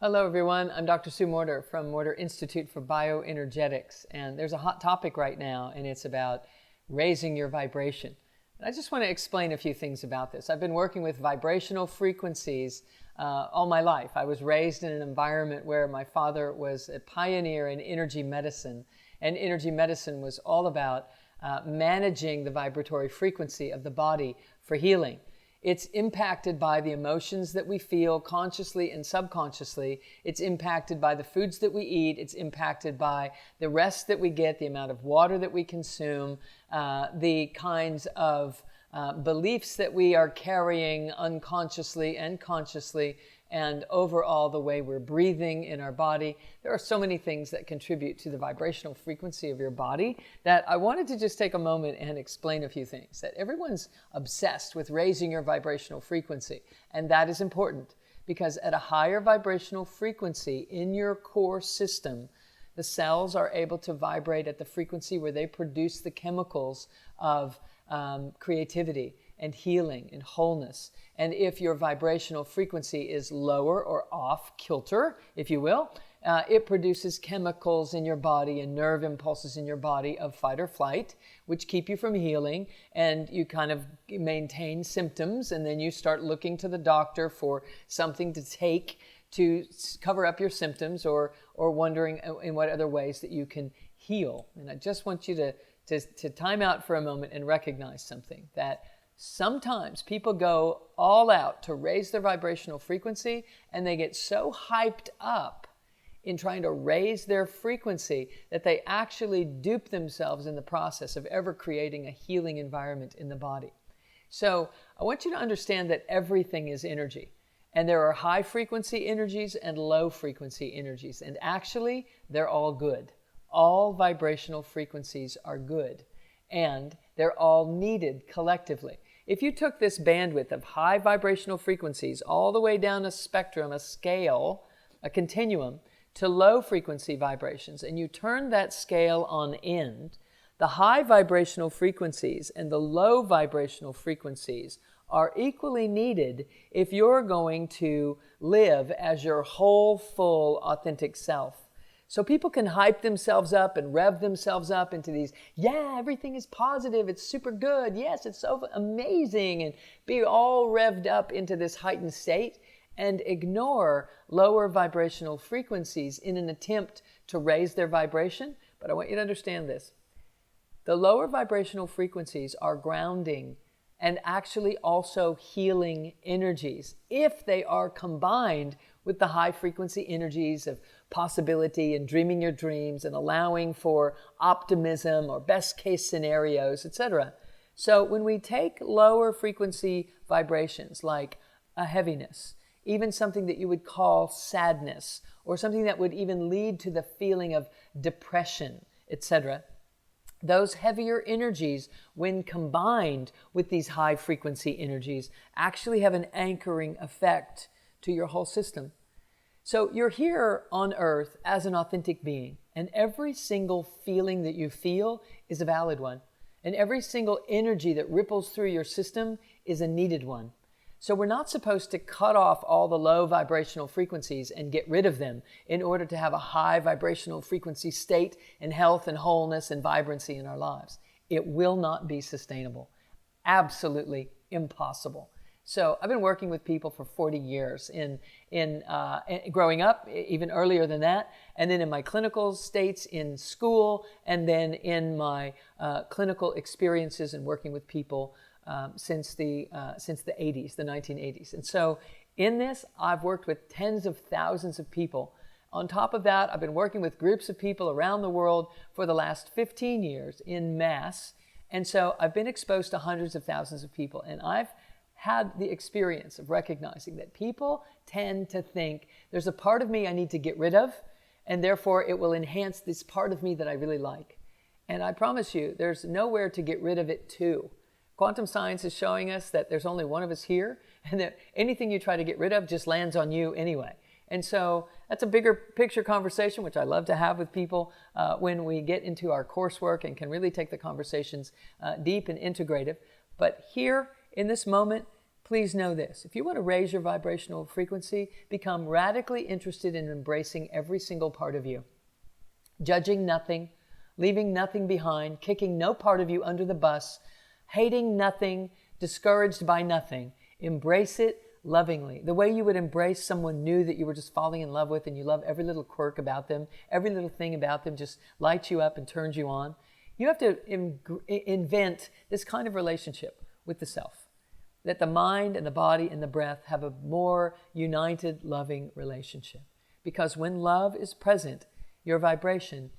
Hello everyone, I'm Dr. Sue Morter from Morter Institute for Bioenergetics, and there's a hot topic right now, and it's about raising your vibration. And I just want to explain a few things about this. I've been working with vibrational frequencies all my life. I was raised in an environment where my father was a pioneer in energy medicine, and energy medicine was all about managing the vibratory frequency of the body for healing. It's impacted by the emotions that we feel consciously and subconsciously. It's impacted by the foods that we eat. It's impacted by the rest that we get, the amount of water that we consume, the kinds of beliefs that we are carrying unconsciously and consciously, and overall the way we're breathing in our body. There are so many things that contribute to the vibrational frequency of your body that I wanted to just take a moment and explain a few things. That everyone's obsessed with raising your vibrational frequency, and that is important because at a higher vibrational frequency in your core system, the cells are able to vibrate at the frequency where they produce the chemicals of creativity and healing and wholeness. And if your vibrational frequency is lower or off kilter, if you will, it produces chemicals in your body and nerve impulses in your body of fight or flight, which keep you from healing, and you kind of maintain symptoms, and then you start looking to the doctor for something to take to cover up your symptoms, or wondering in what other ways that you can heal. And I just want you to time out for a moment and recognize something, that sometimes people go all out to raise their vibrational frequency, and they get so hyped up in trying to raise their frequency that they actually dupe themselves in the process of ever creating a healing environment in the body. So I want you to understand that everything is energy, and there are high frequency energies and low frequency energies, and actually they're all good. All vibrational frequencies are good, and they're all needed collectively. If you took this bandwidth of high vibrational frequencies all the way down a spectrum, a scale, a continuum, to low frequency vibrations, and you turn that scale on end, the high vibrational frequencies and the low vibrational frequencies are equally needed if you're going to live as your whole, full, authentic self. So people can hype themselves up and rev themselves up into these, yeah, everything is positive, it's super good, yes, it's so amazing, and be all revved up into this heightened state and ignore lower vibrational frequencies in an attempt to raise their vibration. But I want you to understand this. The lower vibrational frequencies are grounding and actually also healing energies if they are combined with the high frequency energies of possibility and dreaming your dreams and allowing for optimism or best case scenarios, etc. So when we take lower frequency vibrations like a heaviness, even something that you would call sadness, or something that would even lead to the feeling of depression, etc., those heavier energies, when combined with these high frequency energies, actually have an anchoring effect to your whole system. So you're here on earth as an authentic being, and every single feeling that you feel is a valid one, and every single energy that ripples through your system is a needed one. So we're not supposed to cut off all the low vibrational frequencies and get rid of them in order to have a high vibrational frequency state and health and wholeness and vibrancy in our lives. It will not be sustainable. Absolutely impossible. So I've been working with people for 40 years in growing up, even earlier than that, and then in my clinical states in school, and then in my clinical experiences and working with people since the 80s, the 1980s. And so in this, I've worked with tens of thousands of people. On top of that, I've been working with groups of people around the world for the last 15 years in mass. And so I've been exposed to hundreds of thousands of people. And I've had the experience of recognizing that people tend to think there's a part of me I need to get rid of, and therefore it will enhance this part of me that I really like. And I promise you, there's nowhere to get rid of it to. Quantum science is showing us that there's only one of us here, and that anything you try to get rid of just lands on you anyway. And so that's a bigger picture conversation, which I love to have with people when we get into our coursework and can really take the conversations deep and integrative. But here in this moment, please know this. If you want to raise your vibrational frequency, become radically interested in embracing every single part of you, judging nothing, leaving nothing behind, kicking no part of you under the bus, hating nothing, discouraged by nothing. Embrace it lovingly, the way you would embrace someone new that you were just falling in love with, and you love every little quirk about them, every little thing about them just lights you up and turns you on. You have to invent this kind of relationship with the self, that the mind and the body and the breath have a more united, loving relationship. Because when love is present, your vibration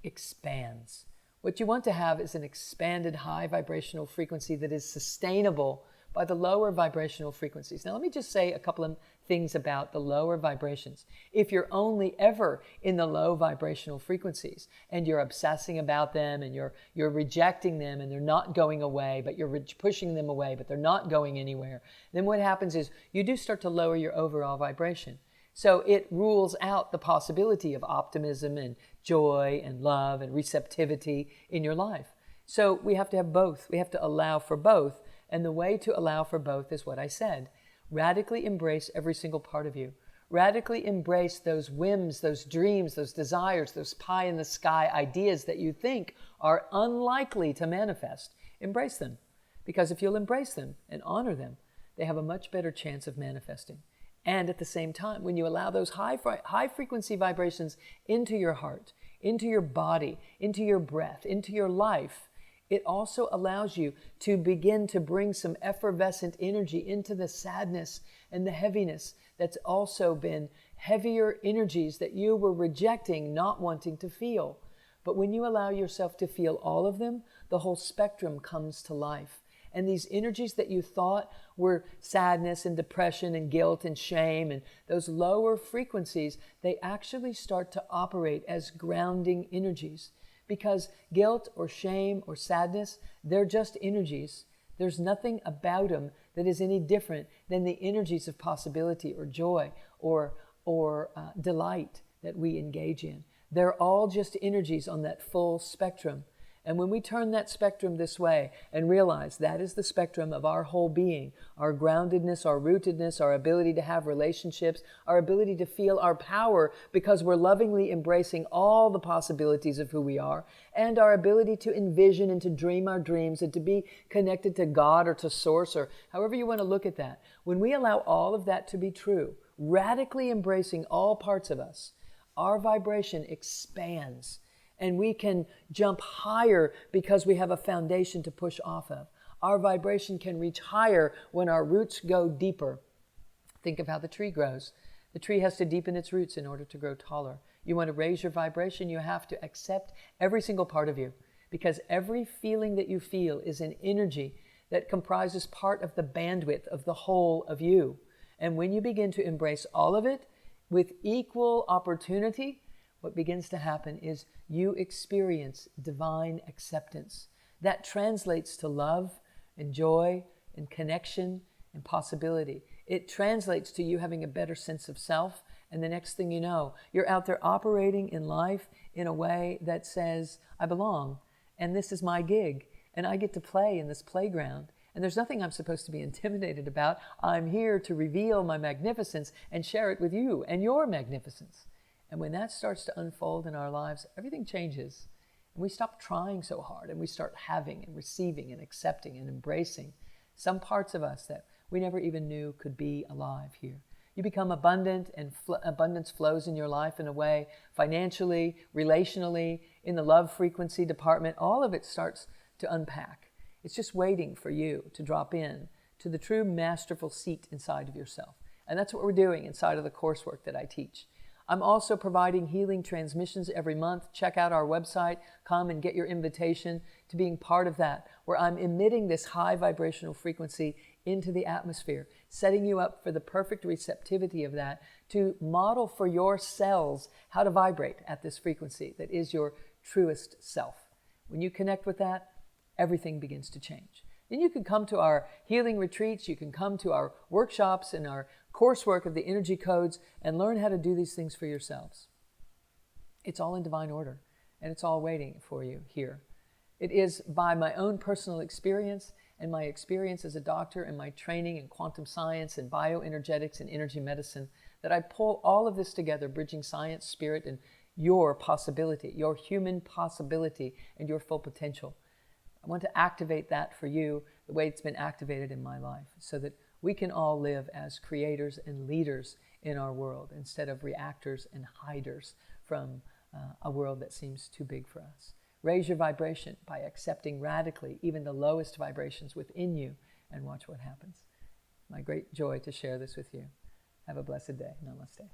expands. What you want to have is an expanded high vibrational frequency that is sustainable by the lower vibrational frequencies. Now, let me just say a couple of things about the lower vibrations. If you're only ever in the low vibrational frequencies and you're obsessing about them and you're rejecting them and they're not going away, but you're pushing them away, but they're not going anywhere, then what happens is you do start to lower your overall vibration. So it rules out the possibility of optimism and joy and love and receptivity in your life. So we have to have both. We have to allow for both. And the way to allow for both is what I said. Radically embrace every single part of you. Radically embrace those whims, those dreams, those desires, those pie in the sky ideas that you think are unlikely to manifest. Embrace them. Because if you'll embrace them and honor them, they have a much better chance of manifesting. And at the same time, when you allow those high frequency vibrations into your heart, into your body, into your breath, into your life, it also allows you to begin to bring some effervescent energy into the sadness and the heaviness that's also been heavier energies that you were rejecting, not wanting to feel. But when you allow yourself to feel all of them, the whole spectrum comes to life. And these energies that you thought were sadness and depression and guilt and shame and those lower frequencies, they actually start to operate as grounding energies. Because guilt or shame or sadness, they're just energies. There's nothing about them that is any different than the energies of possibility or joy or delight that we engage in. They're all just energies on that full spectrum. And when we turn that spectrum this way and realize that is the spectrum of our whole being, our groundedness, our rootedness, our ability to have relationships, our ability to feel our power because we're lovingly embracing all the possibilities of who we are, and our ability to envision and to dream our dreams and to be connected to God or to Source or however you want to look at that. When we allow all of that to be true, radically embracing all parts of us, our vibration expands. And we can jump higher because we have a foundation to push off of. Our vibration can reach higher when our roots go deeper. Think of how the tree grows. The tree has to deepen its roots in order to grow taller. You want to raise your vibration, you have to accept every single part of you. Because every feeling that you feel is an energy that comprises part of the bandwidth of the whole of you. And when you begin to embrace all of it with equal opportunity, what begins to happen is you experience divine acceptance. That translates to love and joy and connection and possibility. It translates to you having a better sense of self, and the next thing you know, you're out there operating in life in a way that says, I belong, and this is my gig, and I get to play in this playground, and there's nothing I'm supposed to be intimidated about. I'm here to reveal my magnificence and share it with you and your magnificence. And when that starts to unfold in our lives, everything changes. And we stop trying so hard and we start having and receiving and accepting and embracing some parts of us that we never even knew could be alive here. You become abundant, and abundance flows in your life in a way, financially, relationally, in the love frequency department. All of it starts to unpack. It's just waiting for you to drop in to the true masterful seat inside of yourself. And that's what we're doing inside of the coursework that I teach. I'm also providing healing transmissions every month. Check out our website. Come and get your invitation to being part of that, where I'm emitting this high vibrational frequency into the atmosphere, setting you up for the perfect receptivity of that to model for your cells how to vibrate at this frequency that is your truest self. When you connect with that, everything begins to change. Then you can come to our healing retreats, you can come to our workshops and our coursework of the energy codes and learn how to do these things for yourselves. It's all in divine order, and it's all waiting for you here. It is by my own personal experience and my experience as a doctor and my training in quantum science and bioenergetics and energy medicine, that I pull all of this together, bridging science, spirit, and your possibility, your human possibility, and your full potential. I want to activate that for you the way it's been activated in my life, so that we can all live as creators and leaders in our world instead of reactors and hiders from a world that seems too big for us. Raise your vibration by accepting radically even the lowest vibrations within you, and watch what happens. My great joy to share this with you. Have a blessed day. Namaste.